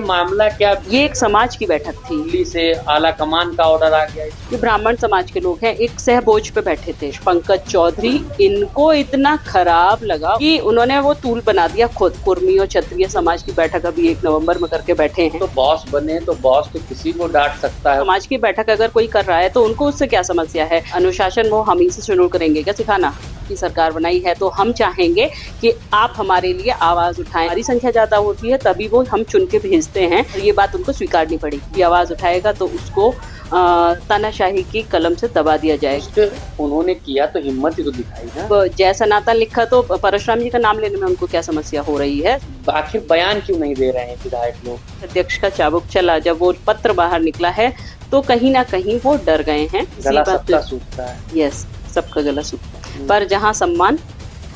मामला क्या? ये एक समाज की बैठक थी। दिल्ली से आला कमान का ऑर्डर आ गया। ये ब्राह्मण समाज के लोग हैं, एक सहभोज पे बैठे थे। पंकज चौधरी, इनको इतना खराब लगा कि उन्होंने वो तूल बना दिया खुद। कुर्मी और क्षत्रिय समाज की बैठक अभी 1 नवंबर में करके बैठे हैं। तो बॉस बने तो बॉस तो किसी को डांट सकता है। समाज की बैठक अगर कोई कर रहा है तो उनको उससे क्या समस्या है? अनुशासन वो हम ही से शुरू करेंगे क्या सिखाना? की सरकार बनाई है तो हम चाहेंगे कि आप हमारे लिए आवाज उठाएं। हमारी संख्या ज्यादा होती है तभी वो हम चुन के भेजते हैं। ये बात उनको स्वीकारनी पड़ेगी। आवाज उठाएगा तो उसको तानाशाही की कलम से दबा दिया जाएगा। उन्होंने किया तो हिम्मत ही तो दिखाई ना। जय सनातन लिखा तो परशुराम जी का नाम लेने में उनको क्या समस्या हो रही है? आखिर बयान क्यों नहीं दे रहे हैं विधायक लोग? अध्यक्ष का चाबुक चला, जब वो पत्र बाहर निकला है तो कहीं ना कहीं वो डर गए हैं। गला सबका सूखता है। यस, सबका गला सूखता है, पर जहाँ सम्मान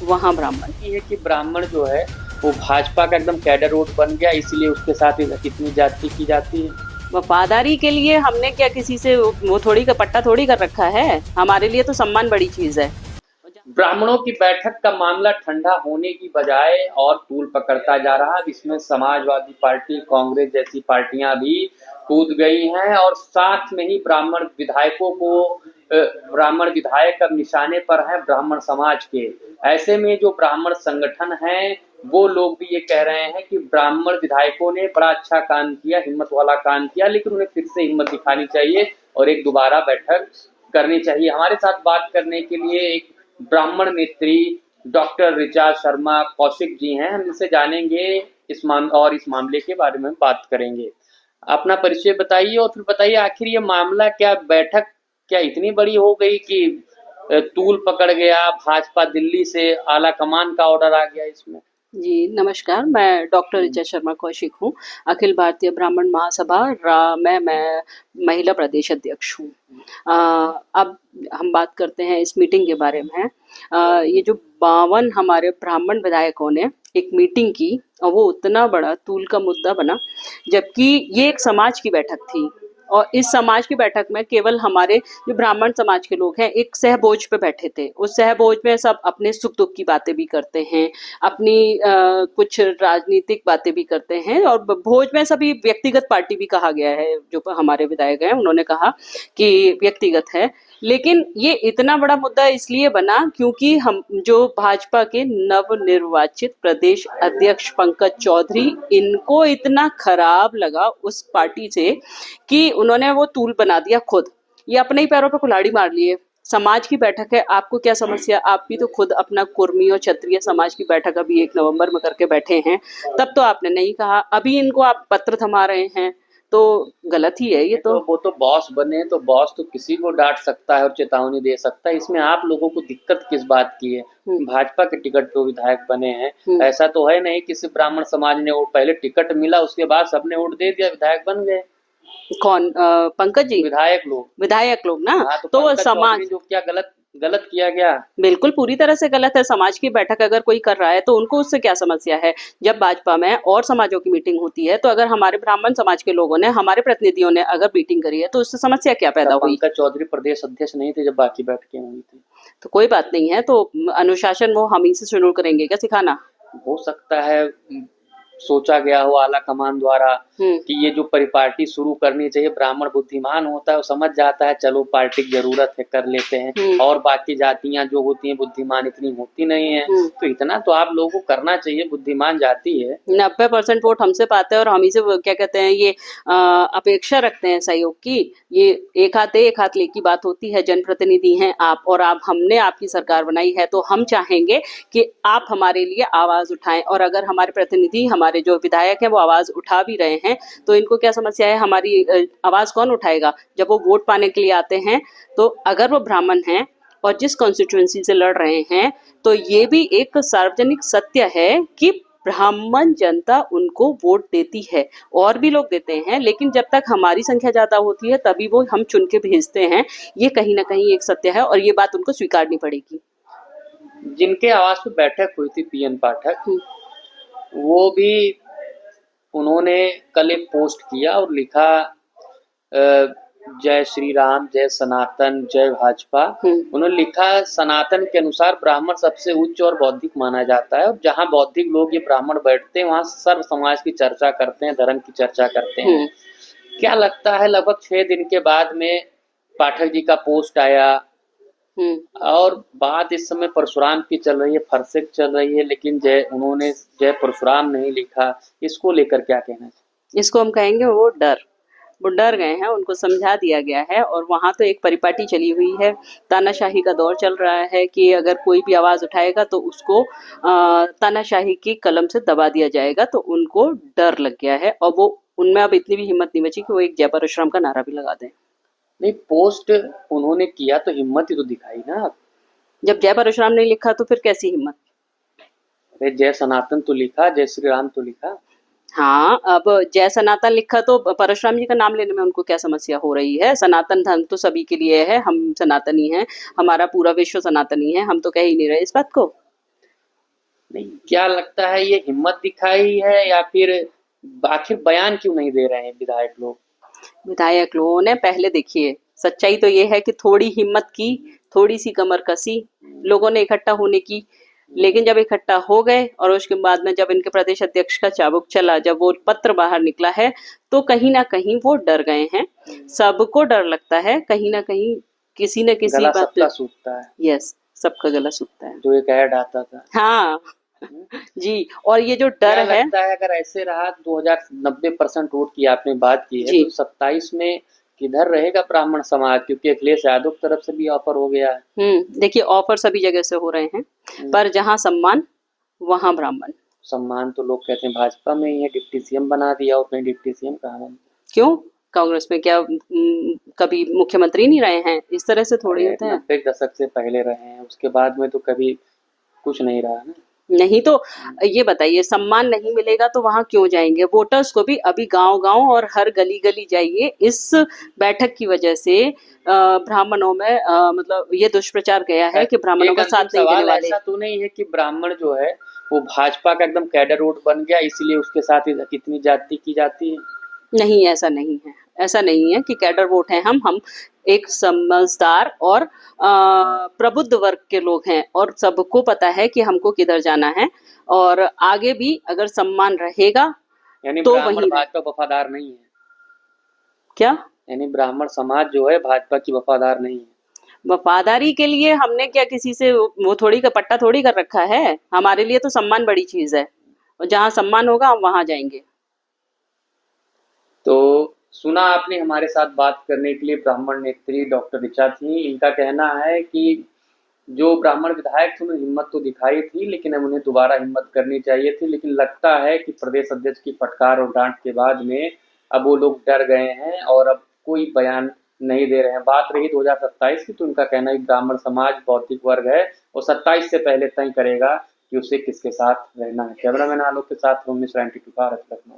वहाँ ब्राह्मण। ये है कि ब्राह्मण जो है वो भाजपा का एकदम कैडर वोट बन गया, इसलिए उसके साथ इतनी जाति की जाती है। वफादारी के लिए हमने क्या किसी से वो थोड़ी का पट्टा थोड़ी कर रखा है? हमारे लिए तो सम्मान बड़ी चीज है। ब्राह्मणों की बैठक का मामला ठंडा होने की बजाय और तूल पकड़ता जा रहा है। इसमें समाजवादी पार्टी, कांग्रेस जैसी पार्टियां भी कूद गई हैं और साथ में ही ब्राह्मण विधायकों को ब्राह्मण विधायक अब निशाने पर हैं ब्राह्मण समाज के। ऐसे में जो ब्राह्मण संगठन हैं वो लोग भी ये कह रहे हैं कि ब्राह्मण विधायकों ने बड़ा अच्छा काम किया, हिम्मत वाला काम किया, लेकिन उन्हें फिर से हिम्मत दिखानी चाहिए और एक दोबारा बैठक करनी चाहिए। हमारे साथ बात करने के लिए एक ब्राह्मण नेत्री डॉक्टर ऋचा शर्मा कौशिक जी हैं। हम इनसे जानेंगे इस मामले के बारे में बात करेंगे। अपना परिचय बताइए और फिर बताइए आखिर ये मामला क्या, बैठक क्या इतनी बड़ी हो गई कि तूल पकड़ गया? भाजपा दिल्ली से आला कमान का ऑर्डर आ गया इसमें। जी नमस्कार, मैं डॉक्टर ऋचा शर्मा कौशिक हूँ। अखिल भारतीय ब्राह्मण महासभा मैं महिला प्रदेश अध्यक्ष हूँ। अब हम बात करते हैं इस मीटिंग के बारे में। ये जो 52 हमारे ब्राह्मण विधायकों ने एक मीटिंग की और वो उतना बड़ा तूल का मुद्दा बना, जबकि ये एक समाज की बैठक थी और इस समाज की बैठक में केवल हमारे जो ब्राह्मण समाज के लोग हैं एक सहभोज पे बैठे थे। उस सहभोज में सब अपने सुख दुख की बातें भी करते हैं, अपनी कुछ राजनीतिक बातें भी करते हैं और भोज में सभी व्यक्तिगत पार्टी भी कहा गया है। जो हमारे विधायक हैं उन्होंने कहा कि व्यक्तिगत है, लेकिन ये इतना बड़ा मुद्दा इसलिए बना क्योंकि हम जो भाजपा के नवनिर्वाचित प्रदेश अध्यक्ष पंकज चौधरी, इनको इतना खराब लगा उस पार्टी से कि उन्होंने वो तूल बना दिया खुद। ये अपने ही पैरों पे कुल्हाड़ी मार लिए। समाज की बैठक है, आपको क्या समस्या? आप भी तो खुद अपना कुर्मी और क्षत्रिय समाज की बैठक अभी 1 नवंबर में करके बैठे हैं, तब तो आपने नहीं कहा। अभी इनको आप पत्र थमा रहे हैं तो गलत ही है ये तो। वो तो बॉस बने तो बॉस तो किसी को डांट सकता है और चेतावनी दे सकता है। इसमें आप लोगों को दिक्कत किस बात की है? भाजपा के टिकट पे विधायक बने हैं, ऐसा तो है नहीं कि सिर्फ ब्राह्मण समाज ने वोट, पहले टिकट मिला उसके बाद सबने वोट दे दिया, विधायक बन गए। कौन? पंकज जी? विधायक लोग ना। हाँ, तो समाज जो क्या गलत किया गया? बिल्कुल पूरी तरह से गलत है। समाज की बैठक अगर कोई कर रहा है तो उनको उससे क्या समस्या है? जब भाजपा में और समाजों की मीटिंग होती है तो अगर हमारे ब्राह्मण समाज के लोगों ने, हमारे प्रतिनिधियों ने अगर मीटिंग करी है तो उससे समस्या क्या पैदा हुई? पंकज चौधरी प्रदेश अध्यक्ष नहीं थे जब बाकी बैठकें हुई थी। तो कोई बात नहीं है, तो अनुशासन वो हम ही से शुरू करेंगे क्या सिखाना? हो सकता है सोचा गया हो आला कमान द्वारा कि ये जो परिपाटी शुरू करनी चाहिए, ब्राह्मण बुद्धिमान होता है, वो समझ जाता है चलो पार्टी की जरूरत है कर लेते हैं, और बाकी जातियां जो होती हैं बुद्धिमान इतनी होती नहीं है, तो इतना तो आप लोगों को करना चाहिए, बुद्धिमान जाति है। 90% वोट हमसे पाते हैं और हम ही से क्या कहते हैं ये अपेक्षा रखते हैं सहयोग की। ये एक हाथ ले की बात होती है। जनप्रतिनिधि हैं आप और आप, हमने आपकी सरकार बनाई है तो हम चाहेंगे कि आप हमारे लिए आवाज उठाएं। और अगर हमारे प्रतिनिधि, हमारे जो विधायक हैं वो आवाज उठा भी रहे हैं तो इनको क्या समस्या है? हमारी आवाज कौन उठाएगा? जब वो वोट पाने के लिए आते हैं तो अगर वो ब्राह्मण हैं और जिस कॉन्स्टिट्यूएंसी से लड़ रहे हैं तो ये भी एक सार्वजनिक सत्य है कि ब्राह्मण जनता उनको वोट देती है और भी लोग देते हैं, लेकिन जब तक हमारी संख्या ज्यादा होती है तभी वो हम चुन के भेजते हैं। ये कहीं ना कहीं एक सत्य है और ये बात उनको स्वीकारनी पड़ेगी। जिनके आवास पे बैठक हुई थी पीएन पाठक, वो भी उन्होंने कल एक पोस्ट किया और लिखा जय श्री राम, जय सनातन, जय भाजपा। उन्होंने लिखा सनातन के अनुसार ब्राह्मण सबसे उच्च और बौद्धिक माना जाता है और जहाँ बौद्धिक लोग ये ब्राह्मण बैठते हैं वहाँ सर्व समाज की चर्चा करते हैं, धर्म की चर्चा करते हैं। क्या लगता है लगभग 6 दिन के बाद में पाठक जी का पोस्ट आया और बात इस समय परशुराम की चल रही है, फरसे चल रही है, लेकिन उन्होंने जय परशुराम नहीं लिखा। इसको लेकर क्या कहना चाहिए? इसको हम कहेंगे वो डर गए हैं, उनको समझा दिया गया है। और वहां तो एक परिपाटी चली हुई है, तानाशाही का दौर चल रहा है कि अगर कोई भी आवाज उठाएगा तो उसको तानाशाही की कलम से दबा दिया जाएगा। तो उनको डर लग गया है और वो उनमें अब इतनी भी हिम्मत नहीं बची कि वो एक जय परशुराम का नारा भी लगा दें। नहीं, पोस्ट उन्होंने किया तो हिम्मत ही तो दिखाई ना। जब जय परशुराम नहीं लिखा तो फिर कैसी हिम्मत? अरे जय सनातन तो लिखा, जय श्री राम तो लिखा। हाँ, अब जय सनातन लिखा तो परशुराम जी का नाम लेने में उनको क्या समस्या हो रही है? सनातन धर्म तो सभी के लिए है, हम सनातनी हैं, हमारा पूरा विश्व सनातनी है, हम तो कह ही नहीं रहे इस बात को। नहीं, क्या लगता है ये हिम्मत दिखाई है या फिर आखिर बयान क्यों नहीं दे रहे हैं विधायक लोग? विधायक लोगों ने पहले देखिए, सच्चाई तो ये है कि थोड़ी हिम्मत की, थोड़ी सी कमर कसी लोगों ने इकट्ठा होने की, लेकिन जब इकट्ठा हो गए और उसके बाद में जब इनके प्रदेश अध्यक्ष का चाबुक चला, जब वो पत्र बाहर निकला है तो कहीं ना कहीं वो डर गए हैं। सबको डर लगता है कहीं ना कहीं, किसी न किसी गला बात सबका सूखता है। यस, सबका गला सूखता है। जो एक ऐड आता था। हाँ जी, और ये जो डर क्या है, लगता है अगर ऐसे रहा 2090% वोट की आपने बात की है तो 27 में किधर रहेगा ब्राह्मण समाज? क्योंकि अखिलेश यादव की तरफ से भी ऑफर हो गया है। देखिए ऑफर सभी जगह से हो रहे हैं, पर जहाँ सम्मान वहाँ ब्राह्मण। सम्मान तो लोग कहते हैं भाजपा में ही है, डिप्टी सीएम बना दिया और कहीं डिप्टी सीएम कहाँ है? क्यों? कांग्रेस में क्या कभी मुख्यमंत्री नहीं रहे हैं? इस तरह से थोड़ी होता है। 90 दशक से पहले रहे हैं, उसके बाद में तो कभी कुछ नहीं रहा ना। नहीं तो ये बताइए, सम्मान नहीं मिलेगा तो वहां क्यों जाएंगे? वोटर्स को भी अभी गांव-गांव और हर गली-गली जाइए। इस बैठक की वजह से ब्राह्मणों में मतलब ये दुष्प्रचार गया है कि ब्राह्मणों का साथ नहीं देने वाले। ऐसा तो नहीं है कि ब्राह्मण जो है वो भाजपा का एकदम कैडर वोट बन गया इसलिए उसके साथ इतनी जाति की जाती है? नहीं, ऐसा नहीं है, ऐसा नहीं है कि कैडर वोट है। हम एक समझदार और प्रबुद्ध वर्ग के लोग हैं और सबको पता है कि हमको किधर जाना है और आगे भी अगर सम्मान रहेगा यानी तो ब्राह्मण वही भाजपा वफादार नहीं है क्या? यानी ब्राह्मण समाज जो है भाजपा की वफादार नहीं है? वफादारी के लिए हमने क्या किसी से वो थोड़ी का पट्टा थोड़ी कर रखा है। हमारे लिए तो सम्मान बड़ी चीज है और जहाँ सम्मान होगा हम वहां जाएंगे। तो सुना आपने, हमारे साथ बात करने के लिए ब्राह्मण नेत्री डॉक्टर ऋचा थी। इनका कहना है कि जो ब्राह्मण विधायक थे उन्हें हिम्मत तो दिखाई थी लेकिन अब उन्हें दोबारा हिम्मत करनी चाहिए थी, लेकिन लगता है कि प्रदेश अध्यक्ष की फटकार और डांट के बाद में अब वो लोग डर गए हैं और अब कोई बयान नहीं दे रहे हैं। बात रही 2027 की तो उनका कहना है ब्राह्मण समाज बौद्धिक वर्ग है और 27 से पहले तय करेगा कि उसे किसके साथ रहना है। कैमरामैन आलोक के साथ रोमिश 92 भारत लखनऊ।